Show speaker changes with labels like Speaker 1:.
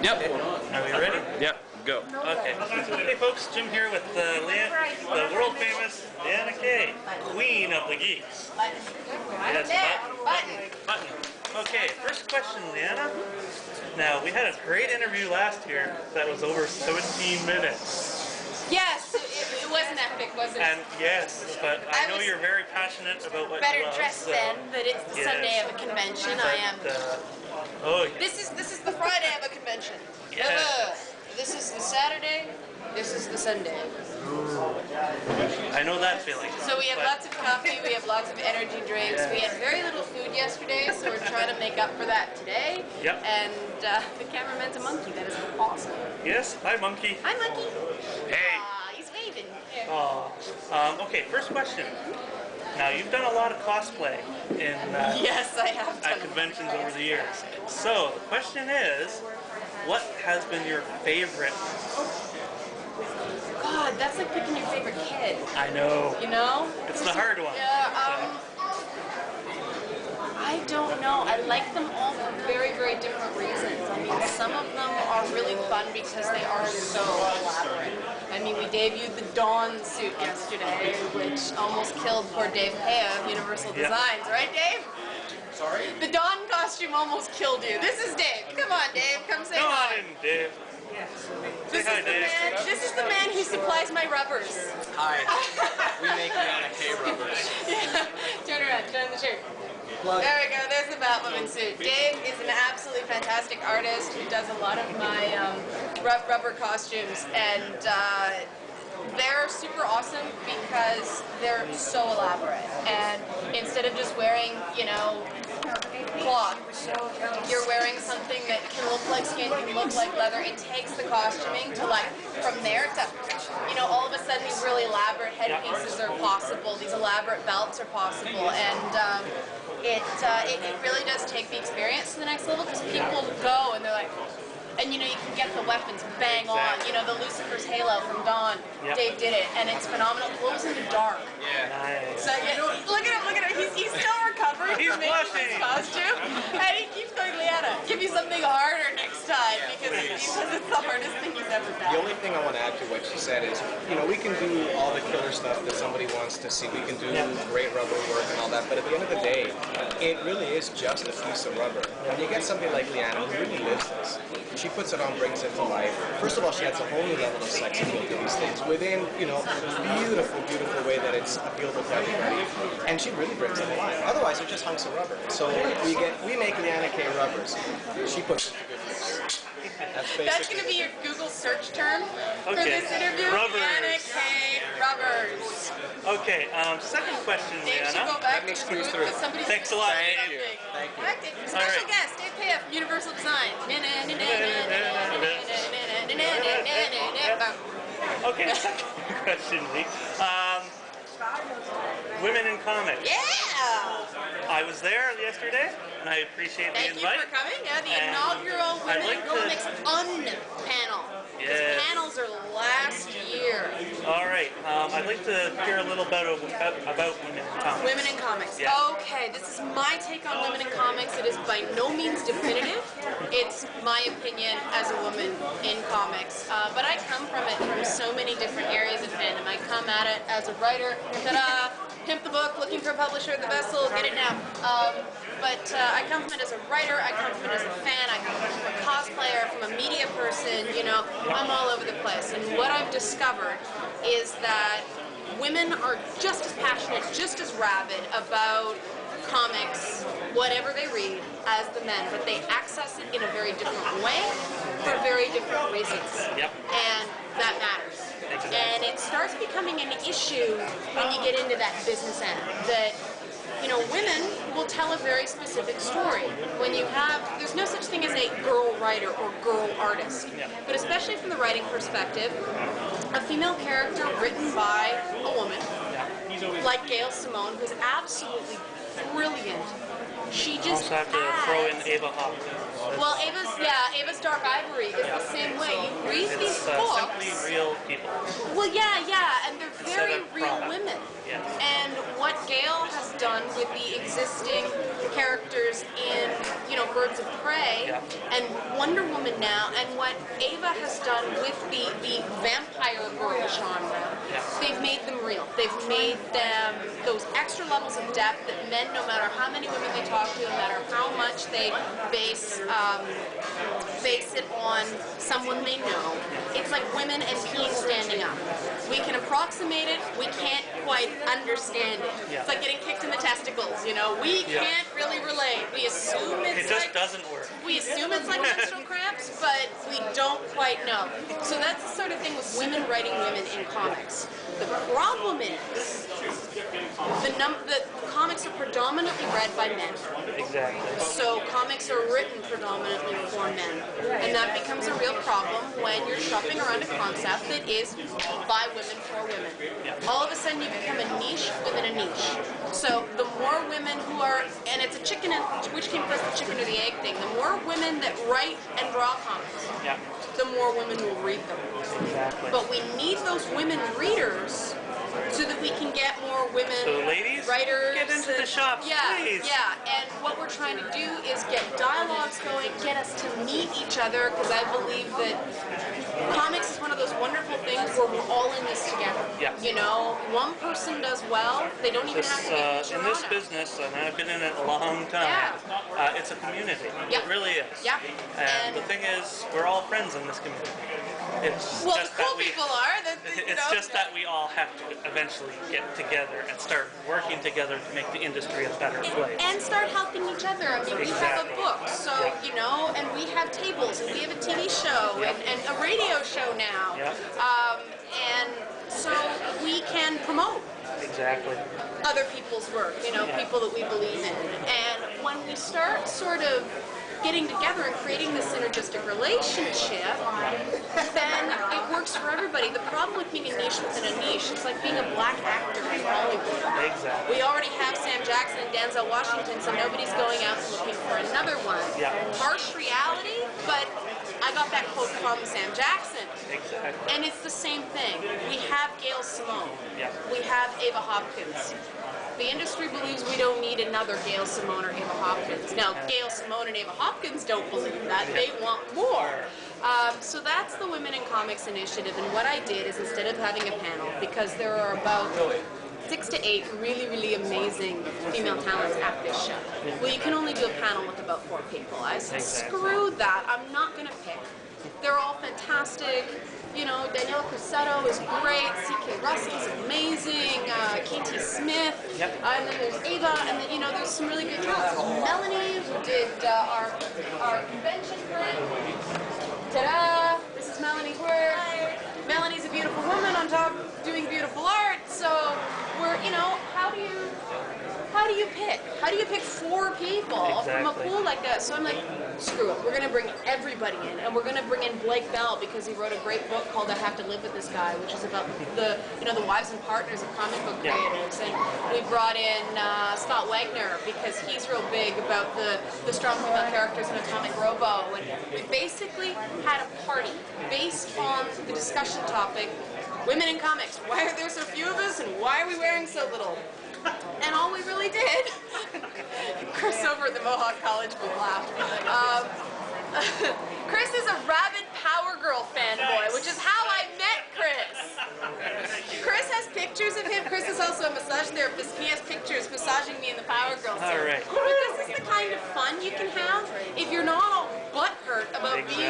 Speaker 1: Yep.
Speaker 2: Are we ready?
Speaker 1: Yep. Go.
Speaker 2: Okay. Hey folks, Jim here with the world famous Liana K, Queen of the Geeks. Yes, button. Okay, first question, Liana. Now, we had a great interview last year that was over 17 minutes.
Speaker 3: Yes, it wasn't epic, was it?
Speaker 2: And yes, but I know you're very passionate about what you
Speaker 3: better
Speaker 2: love.
Speaker 3: dressed then, but it's the Sunday of a convention.
Speaker 2: But,
Speaker 3: I am.
Speaker 2: Oh,
Speaker 3: This is the Friday of a convention.
Speaker 2: yes.
Speaker 3: This is the Saturday. This is the Sunday.
Speaker 2: I know that feeling.
Speaker 3: So we have lots of coffee, we have lots of energy drinks.
Speaker 2: Yes.
Speaker 3: We had very little food yesterday, so we're trying to make up for that today.
Speaker 2: Yep.
Speaker 3: And the cameraman's a monkey. That is awesome.
Speaker 2: Yes, hi monkey.
Speaker 3: Hi, monkey.
Speaker 2: Hey.
Speaker 3: He's waving.
Speaker 2: Okay, first question. Now, you've done a lot of cosplay in
Speaker 3: Yes, I have done.
Speaker 2: at conventions over the years. So, the question is, what has been your favorite?
Speaker 3: God, that's like picking your favorite kid.
Speaker 2: I know.
Speaker 3: You know?
Speaker 2: It's the hard one.
Speaker 3: Yeah, I don't know. I like them all for very, very different reasons. I mean, some of them are really fun because they are so elaborate. I mean, we debuted the Dawn suit yesterday, which almost killed poor Dave Pea of Universal Designs, right, Dave?
Speaker 1: Sorry?
Speaker 3: The Dawn costume almost killed you. This is Dave. Come on, Dave. Come say
Speaker 2: Come on
Speaker 3: hi.
Speaker 2: in, Dave. Say hi, Dave.
Speaker 3: This is the man who supplies my rubbers.
Speaker 1: Hi. We make Liana K rubbers.
Speaker 3: Yeah. Turn around. Turn the shirt. There we go, there's the Batwoman suit. Dave is an absolutely fantastic artist who does a lot of my rubber costumes, and they're super awesome because they're so elaborate. And instead of just wearing, you know, cloth, you're wearing something that can look like skin, can look like leather. It takes the costuming to, like, from there to, you know, all of a sudden these really elaborate headpieces are possible, these elaborate belts are possible, and it really does take the experience to the next level because people go and they're like, and you know, you can get the weapons bang on, you know, the Lucifer's Halo from Dawn, Dave did it, and it's phenomenal. It glows in the dark.
Speaker 1: Yeah.
Speaker 2: Nice.
Speaker 3: So yeah, look at him, he's still recovering
Speaker 2: He's
Speaker 3: from making
Speaker 2: blushing.
Speaker 3: his costume, and he keeps going, Liana, give me something harder next time, because it's the hardest thing he's ever done.
Speaker 4: The only thing I want to add to what she said is, you know, we can do all the killer stuff that somebody wants to see. We can do great rubber work and all that, but at the end of the day, it really is just a piece of rubber. When you get somebody like Liana who really lives this, she puts it on, brings it to life. First of all, she adds a whole new level of sex appeal to these things within, you know, a beautiful, beautiful way that it's appealable to everybody. And she really brings it to life. Otherwise, they're just hunks of rubber. So we make Liana K rubbers. She puts it to good use.
Speaker 3: That's going to be your Google search term for this interview.
Speaker 2: Rubbers.
Speaker 3: Liana K rubbers.
Speaker 2: Okay, second question,
Speaker 3: Dave should
Speaker 2: Liana.
Speaker 3: go back to his booth because somebody's
Speaker 2: Thanks a lot.
Speaker 3: Thank
Speaker 1: you. Thank you.
Speaker 3: All right, Dave. Special guest, Dave Pea from Universal Design.
Speaker 2: Okay, second question, Lee. Women in comics.
Speaker 3: Yeah!
Speaker 2: I was there yesterday, and I appreciate the
Speaker 3: Thank you
Speaker 2: invite.
Speaker 3: for coming. Yeah, the
Speaker 2: And
Speaker 3: inaugural
Speaker 2: I'd
Speaker 3: Women
Speaker 2: like
Speaker 3: in
Speaker 2: to-
Speaker 3: Comics panel. Because
Speaker 2: Yes.
Speaker 3: panels are last year.
Speaker 2: All right, I'd like to hear a little bit about women in comics.
Speaker 3: Women in comics.
Speaker 2: Yeah.
Speaker 3: Okay, this is my take on women in comics. It is by no means definitive. It's my opinion as a woman in comics. But I come from it from so many different areas of fandom. I come at it as a writer, ta-da, pimp the book, looking for a publisher at the vessel, get it now. But I come from it as a writer, I come from it as a fan, I come from a cosplayer, from a media person, you know, I'm all over the place. And what I've discovered is that women are just as passionate, just as rabid about comics, whatever they read, as the men, but they access it in a very different way for very different reasons.
Speaker 2: Yep.
Speaker 3: And that matters. And it starts becoming an issue when you get into that business end, that, you know, women will tell a very specific story. When you have, there's no such thing as a girl writer or girl artist, but especially from the writing perspective, a female character written by a woman, like Gail Simone, who's absolutely brilliant. She just
Speaker 2: Also have to throw in Ava Hawke.
Speaker 3: Well, Ava's Dark Ivory is the same way. You read these
Speaker 2: It's
Speaker 3: books.
Speaker 2: simply real people.
Speaker 3: Well, yeah, and they're very very
Speaker 2: of
Speaker 3: real
Speaker 2: product.
Speaker 3: women.
Speaker 2: Yes.
Speaker 3: And what Gail has done with the existing characters in, you know, Birds of Prey
Speaker 2: Yeah.
Speaker 3: and Wonder Woman now, and what Ava has done with the vampire girl genre,
Speaker 2: Yeah.
Speaker 3: they've made them real. They've made them those extra levels of depth that men, no matter how many women they talk to, no matter how much they base it on someone they know, it's like women and peeing standing up. We can approximate it, we can't quite understand it.
Speaker 2: Yeah.
Speaker 3: It's like getting kicked in the testicles, you know? We
Speaker 2: Yeah.
Speaker 3: can't really relate. We assume
Speaker 2: It
Speaker 3: it's
Speaker 2: just
Speaker 3: like...
Speaker 2: doesn't work.
Speaker 3: We assume it's like menstrual cramps, but we don't quite know. So that's the sort of thing with women writing women in comics. The problem is the comics are predominantly read by men.
Speaker 2: Exactly.
Speaker 3: So comics are written predominantly for men. And that becomes a real problem when you're shopping around a concept that is by women for women. All of a sudden you become a niche within a niche. So the more women who are, and it's a chicken and, which came first, the chicken or the egg thing, the more women that write and draw comics,
Speaker 2: Yeah.
Speaker 3: the more women will read them.
Speaker 2: Exactly.
Speaker 3: But we need those women readers so that we can get more women
Speaker 2: So ladies,
Speaker 3: writers.
Speaker 2: get into the shops,
Speaker 3: yeah,
Speaker 2: please.
Speaker 3: Yeah, and what we're trying to do is get dialogues going, get us to meet each other, because I believe that comics is one of those wonderful things where we're all in this together.
Speaker 2: Yeah.
Speaker 3: You know, one person does well, they don't even have to be
Speaker 2: In this
Speaker 3: Toronto.
Speaker 2: business, and I've been in it a long time, it's a community.
Speaker 3: Yeah.
Speaker 2: It really is.
Speaker 3: Yeah.
Speaker 2: And the thing is, we're all friends in this community. It's
Speaker 3: Well,
Speaker 2: just
Speaker 3: the cool
Speaker 2: that we,
Speaker 3: people are.
Speaker 2: it's just that we all have to eventually get together and start working together to make the industry a better place.
Speaker 3: And start helping each other. I mean, we have a
Speaker 2: Exactly.
Speaker 3: book, so,
Speaker 2: Yeah.
Speaker 3: you know, and we have tables, and we have a TV show,
Speaker 2: Yeah.
Speaker 3: and a radio show now.
Speaker 2: Yeah.
Speaker 3: And so we can promote
Speaker 2: Exactly.
Speaker 3: other people's work, you know,
Speaker 2: Yeah.
Speaker 3: people that we believe in. And when we start sort of getting together and creating this synergistic relationship, then it works for everybody. The problem with being a niche within a niche, it's like being a black actor in Hollywood.
Speaker 2: Exactly.
Speaker 3: We already have Sam Jackson and Denzel Washington, so nobody's going out looking for another one.
Speaker 2: Yeah.
Speaker 3: Harsh reality, but I got that quote from Sam Jackson.
Speaker 2: Exactly.
Speaker 3: And it's the same thing. We have Gail Simone.
Speaker 2: Yeah.
Speaker 3: We have Ava Hopkins. The industry believes we don't need another Gail Simone or Ava Hopkins. Now, Gail Simone and Ava Hopkins don't believe that. They want more. So that's the Women in Comics initiative. And what I did is, instead of having a panel, because there are about 6 to 8 really, really amazing female talents at this show. Well, you can only do a panel with about 4 people. I said, screw that. I'm not going to pick. They're all fantastic. You know, Danielle Crusetto is great. C.K. Russell's amazing. K.T. Smith.
Speaker 2: Yep.
Speaker 3: And then there's Ava. And then, you know, there's some really good talents. There's Melanie, who did our convention print. Ta-da! This is Melanie's work. Melanie's a beautiful woman on top doing beautiful art. So we're, you know, how do you pick? How do you pick 4 people from a pool like that? So I'm like, screw it. We're going to bring everybody in. And we're going to bring in Blake Bell, because he wrote a great book called I Have to Live with This Guy, which is about the, you know, the wives and partners of comic book creators. And we brought in Scott Wagner, because he's real big about the strong female characters in Atomic Robo. And we basically had a party based on the discussion topic, women in comics. Why are there so few of us, and why are we wearing so little? And all we really did, Chris over at the Mohawk College will laugh. Chris is a rabid Power Girl fanboy, which is how I met Chris. Chris has pictures of him. Chris is also a massage therapist. He has pictures massaging me in the Power Girl suit.
Speaker 2: All right.
Speaker 3: But this is the kind of fun you can have if you're not all butthurt about being